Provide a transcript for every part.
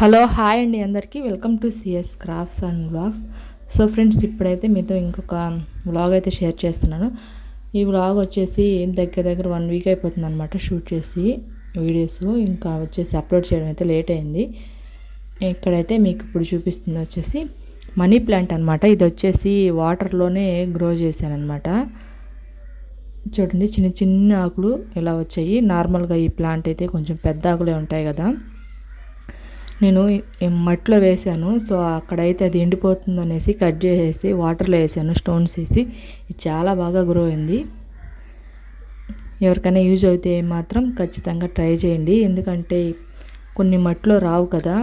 Hello hi అండి అందరికీ welcome to CS crafts and vlogs. So friends, ఇప్పుడైతే మీతో ఇంకొక వ్లాగ్ అయితే షేర్ చేస్తున్నాను. ఈ వ్లాగ్ వచ్చేసి దగ్గర దగ్గర 1 వీక్ అయిపోతుంది అనమాట షూట్ చేసి వీడియోస్. ఇంకా వచ్చేసి అప్లోడ్ చేయడం అయితే లేట్ అయింది. ఇక్కడైతే మీకు ఇప్పుడు చూపిస్తుంది వచ్చేసి మనీ ప్లాంట్ అనమాట. ఇది వచ్చేసి వాటర్లోనే గ్రో చేశాను అనమాట. చూడండి, చిన్న చిన్న ఆకులు ఇలా వచ్చాయి. నార్మల్గా ఈ ప్లాంట్ అయితే కొంచెం పెద్ద ఆకులే ఉంటాయి కదా. నేను మట్టిలో వేసాను. సో అక్కడైతే అది ఎండిపోతుంది అనేసి కట్ చేసేసి వాటర్లో వేసాను, స్టోన్స్ వేసి. ఇది చాలా బాగా గ్రో అయింది. ఎవరికైనా యూజ్ అయితే మాత్రం ఖచ్చితంగా ట్రై చేయండి. ఎందుకంటే కొన్ని మట్టిలో రావు కదా.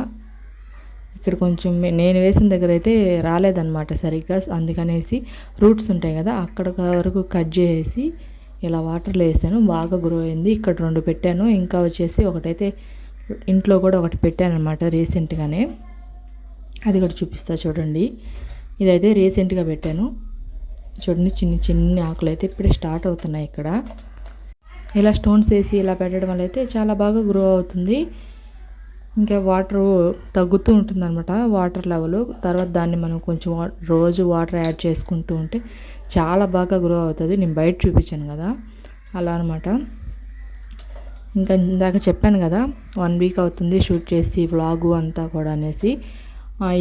ఇక్కడ కొంచెం నేను వేసిన దగ్గర అయితే రాలేదన్నమాట సరిగ్గా. అందుకనేసి రూట్స్ ఉంటాయి కదా, అక్కడ వరకు కట్ చేసేసి ఇలా వాటర్లో వేసాను. బాగా గ్రో అయింది. ఇక్కడ 2 పెట్టాను. ఇంకా వచ్చేసి ఒకటైతే ఇంట్లో కూడా ఒకటి పెట్టాను అనమాట రీసెంట్గానే. అది కూడా చూపిస్తా చూడండి. ఇదైతే రీసెంట్గా పెట్టాను. చూడండి, చిన్న చిన్న ఆకులు అయితే ఇప్పుడే స్టార్ట్ అవుతున్నాయి. ఇక్కడ ఇలా స్టోన్స్ వేసి ఇలా పెట్టడం వల్ల అయితే చాలా బాగా గ్రో అవుతుంది. ఇంకా వాటర్ తగ్గుతూ ఉంటుంది అనమాట, వాటర్ లెవెల్. తర్వాత దాన్ని మనం కొంచెం రోజు వాటర్ యాడ్ చేసుకుంటూ ఉంటే చాలా బాగా గ్రో అవుతుంది. నేను బయట చూపించాను కదా, అలా అనమాట. ఇంకా ఇందాక చెప్పాను కదా 1 వీక్ అవుతుంది షూట్ చేసి వ్లాగు అంతా కూడా అనేసి.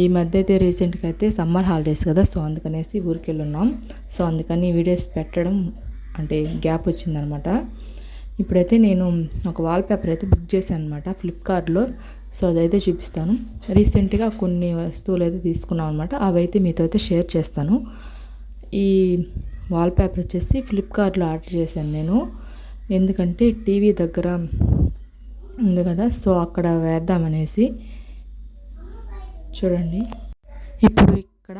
ఈ మధ్య అయితే రీసెంట్గా అయితే సమ్మర్ హాలిడేస్ కదా, సో అందుకనేసి ఊరికి వెళ్ళున్నాం. సో అందుకని వీడియోస్ పెట్టడం అంటే గ్యాప్ వచ్చిందనమాట. ఇప్పుడైతే నేను ఒక వాల్పేపర్ అయితే బుక్ చేశాను అనమాట ఫ్లిప్కార్ట్లో. సో అదైతే చూపిస్తాను. రీసెంట్గా కొన్ని వస్తువులు అయితే తీసుకున్నాం అనమాట. అవైతే మీతో అయితే షేర్ చేస్తాను. ఈ వాల్పేపర్ వచ్చేసి ఫ్లిప్కార్ట్లో ఆర్డర్ చేశాను నేను. ఎందుకంటే టీవీ దగ్గర ఉంది కదా, సో అక్కడ వేద్దామనేసి. చూడండి, ఇప్పుడు ఇక్కడ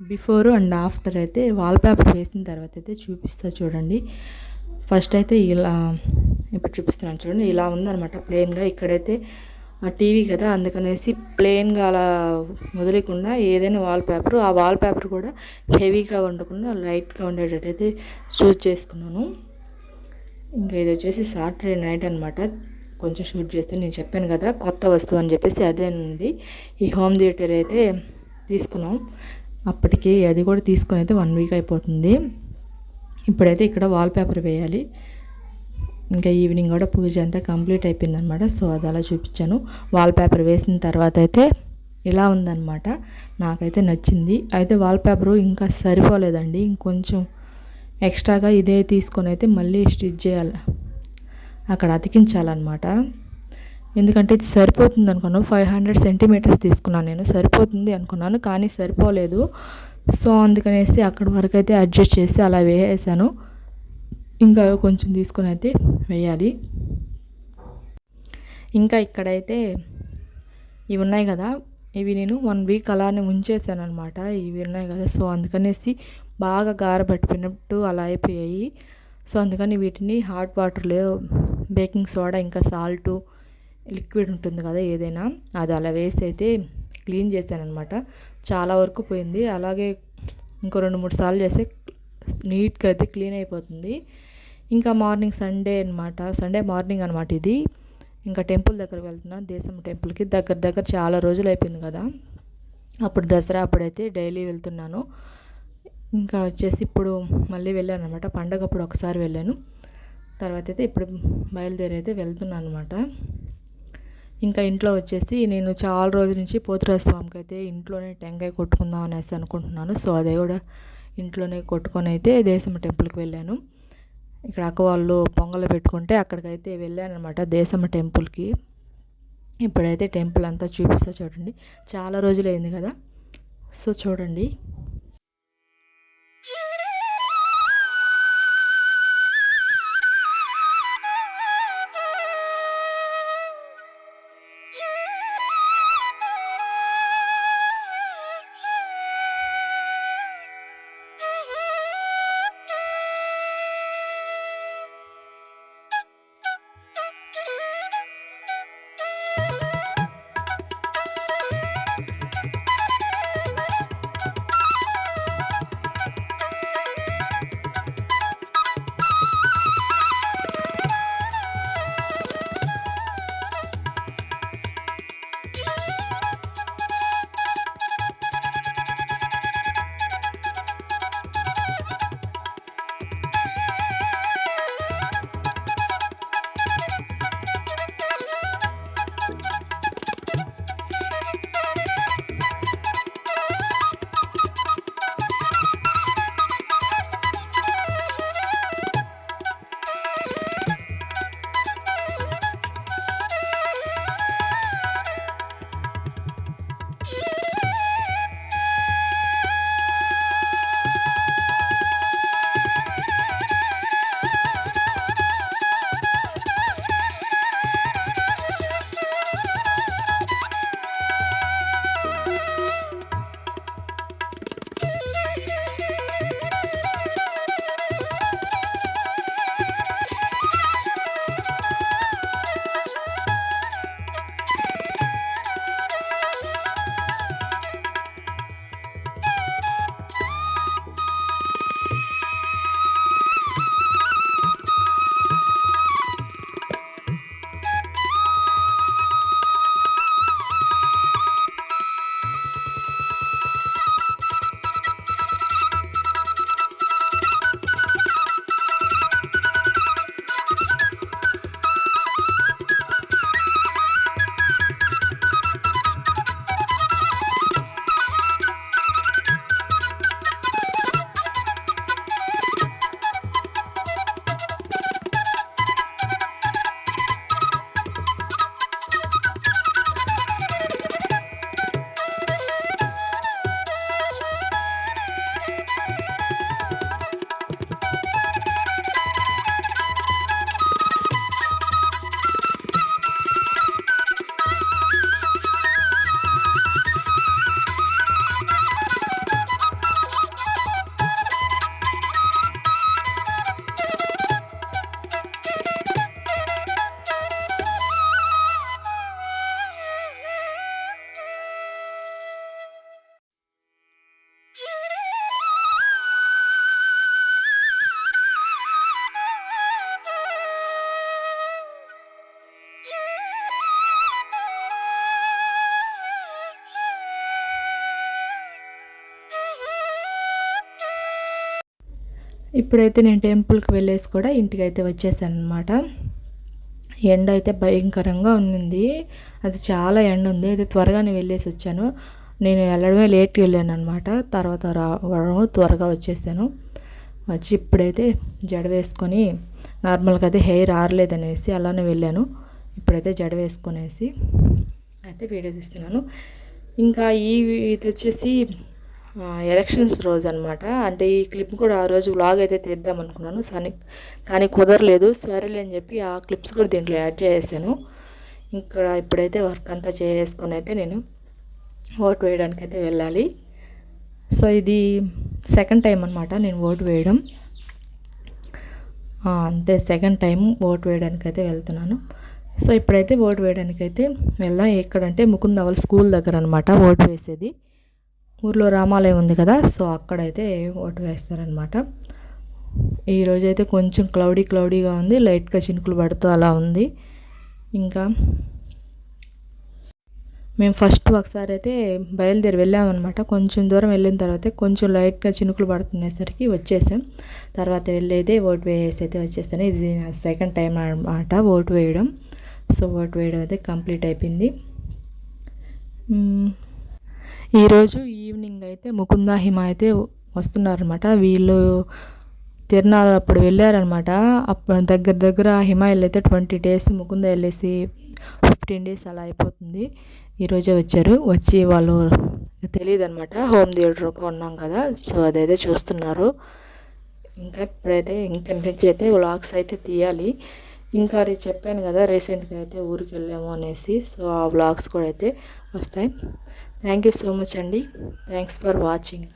బిఫోర్ అండ్ ఆఫ్టర్ అయితే వాల్పేపర్ వేసిన తర్వాత అయితే చూపిస్తా చూడండి. ఫస్ట్ అయితే ఇలా ఇప్పుడు చూపిస్తున్నాను చూడండి. ఇలా ఉందన్నమాట ప్లెయిన్గా. ఇక్కడైతే టీవీ కదా, అందుకనేసి ప్లెయిన్గా అలా వదిలేకుండా ఏదైనా వాల్పేపర్, ఆ వాల్పేపర్ కూడా హెవీగా ఉండకుండా లైట్గా ఉండేటట్టు అయితే చూస్ చేసుకున్నాను. ఇంకా ఇది వచ్చేసి సాటర్డే నైట్ అనమాట కొంచెం షూట్ చేస్తే. నేను చెప్పాను కదా కొత్త వస్తువు అని చెప్పేసి, అదేనండి ఈ హోమ్ థియేటర్ అయితే తీసుకున్నాం. అప్పటికి అది కూడా తీసుకొని అయితే 1 వీక్ అయిపోతుంది. ఇప్పుడైతే ఇక్కడ వాల్పేపర్ వేయాలి. ఇంకా ఈవినింగ్ కూడా పూజ అంతా కంప్లీట్ అయిపోయింది అనమాట. సో అది అలా చూపించాను. వాల్పేపర్ వేసిన తర్వాత అయితే ఇలా ఉందన్నమాట. నాకైతే నచ్చింది. అయితే వాల్పేపరు ఇంకా సరిపోలేదండి, ఇంకొంచెం ఎక్స్ట్రాగా ఇదే తీసుకొని అయితే మళ్ళీ స్టిచ్ చేయాలి, అక్కడ అతికించాలన్నమాట. ఎందుకంటే ఇది సరిపోతుంది అనుకున్నాను. 500 సెంటీమీటర్స్ తీసుకున్నాను నేను, సరిపోతుంది అనుకున్నాను, కానీ సరిపోలేదు. సో అందుకనేసి అక్కడి వరకు అయితే అడ్జస్ట్ చేసి అలా వేసేసాను. ఇంకా కొంచెం తీసుకొని అయితే వేయాలి. ఇంకా ఇక్కడైతే ఇవి ఉన్నాయి కదా, ఇవి నేను 1 వీక్ అలానే ఉంచేసాను అనమాట. ఇవి ఉన్నాయి కదా, సో అందుకనేసి బాగా గారబట్టినట్టు అలా అయిపోయాయి. సో అందుకని వీటిని హాట్ వాటర్లో బేకింగ్ సోడా ఇంకా సాల్టు లిక్విడ్ ఉంటుంది కదా ఏదైనా, అది అలా వేసి అయితే క్లీన్ చేశాను అనమాట. చాలా వరకు పోయింది. అలాగే ఇంకో 2-3 సార్లు చేస్తే నీట్గా అయితే క్లీన్ అయిపోతుంది. ఇంకా మార్నింగ్ సండే మార్నింగ్ అనమాట ఇది. ఇంకా టెంపుల్ దగ్గర వెళ్తున్నాను, దేశం టెంపుల్కి. దగ్గర చాలా రోజులు అయిపోయింది కదా, అప్పుడు దసరా అప్పుడైతే డైలీ వెళ్తున్నాను. ఇంకా వచ్చేసి ఇప్పుడు మళ్ళీ వెళ్ళాను అనమాట. పండగప్పుడు ఒకసారి వెళ్ళాను, తర్వాత అయితే ఇప్పుడు బయలుదేరి అయితే వెళ్తున్నాను అనమాట. ఇంకా ఇంట్లో వచ్చేసి నేను చాలా రోజుల నుంచి పోతురాజు స్వామికి అయితే ఇంట్లోనే టెంకాయ కొట్టుకుందాం అనేసి అనుకుంటున్నాను. సో అదే కూడా ఇంట్లోనే కొట్టుకొని అయితే దేశం టెంపుల్కి వెళ్ళాను. ఇక్కడ అక్క వాళ్ళు పొంగలు పెట్టుకుంటే అక్కడికైతే వెళ్ళాను అనమాట, దేశమ్మ టెంపుల్కి. ఇప్పుడైతే టెంపుల్ అంతా చూపిస్తా చూడండి. చాలా రోజులు అయింది కదా, సో చూడండి. ఇప్పుడైతే నేను టెంపుల్కి వెళ్ళేసి కూడా ఇంటికి అయితే వచ్చేసాను అనమాట. ఎండ అయితే భయంకరంగా ఉంది, అది చాలా ఎండ ఉంది. అయితే త్వరగానే వెళ్ళేసి వచ్చాను. నేను వెళ్ళడమే లేట్గా వెళ్ళాను అనమాట. తర్వాత రావడం త్వరగా వచ్చేసాను. వచ్చి ఇప్పుడైతే జడ వేసుకొని, నార్మల్గా అయితే హెయిర్ ఆరలేదనేసి అలానే వెళ్ళాను. ఇప్పుడైతే జడ వేసుకొనేసి అయితే వీడియో తీస్తున్నాను. ఇంకా ఇది వచ్చేసి ఎలక్షన్స్ రోజు అనమాట. అంటే ఈ క్లిప్ కూడా ఆ రోజు వ్లాగ్ అయితే తీద్దాం అనుకున్నాను, కానీ కుదరలేదు. సరేలే అని చెప్పి ఆ క్లిప్స్ కూడా దీంట్లో యాడ్ చేసాను. ఇక్కడ ఇప్పుడైతే వర్క్ అంతా చేసుకొని అయితే నేను ఓటు వేయడానికి అయితే వెళ్ళాలి. సో ఇది సెకండ్ టైం అనమాట నేను ఓటు వేయడం. అంతే, సెకండ్ టైం ఓటు వేయడానికి అయితే వెళ్తున్నాను. సో ఇప్పుడైతే ఓటు వేయడానికి అయితే వెళ్దాం. ఎక్కడంటే ముకుంద వాళ్ళ స్కూల్ దగ్గర అనమాట ఓటు వేసేది. ఊర్లో రామాలయం ఉంది కదా, సో అక్కడైతే ఓటు వేస్తారనమాట. ఈరోజైతే కొంచెం క్లౌడీగా ఉంది, లైట్గా చినుకులు పడుతూ అలా ఉంది. ఇంకా మేము ఫస్ట్ ఒకసారి అయితే బయలుదేరి వెళ్ళామన్నమాట. కొంచెం దూరం వెళ్ళిన తర్వాత కొంచెం లైట్గా చినుకులు పడుతునేసరికి వచ్చేసాం. తర్వాత వెళ్ళి అయితే ఓటు వేసి అయితే వచ్చేస్తాను. ఇది నా సెకండ్ టైం అన్నమాట ఓటు వేయడం. సో ఓటు వేయడం అయితే కంప్లీట్ అయిపోయింది. ఈరోజు ఈవినింగ్ అయితే ముకుంద హిమ అయితే వస్తున్నారనమాట. వీళ్ళు తిరునాళ్ళ అప్పుడు వెళ్ళారనమాట. అప్పుడు దగ్గర హిమాయిల్ అయితే 20 days, ముకుంద వెళ్ళేసి 15 days అలా అయిపోతుంది. ఈరోజే వచ్చారు. వచ్చి వాళ్ళు తెలియదు అనమాట, హోమ్ థియేటర్గా ఉన్నాం కదా, సో అదైతే చూస్తున్నారు. ఇంకా ఇప్పుడైతే నుంచి అయితే వ్లాగ్స్ అయితే తీయాలి. ఇంకా చెప్పాను కదా రీసెంట్గా అయితే ఊరికి వెళ్ళాము అనేసి, సో ఆ వ్లాగ్స్ కూడా అయితే వస్తాయి. థ్యాంక్ యూ సో మచ్ అండి. Thanks for watching.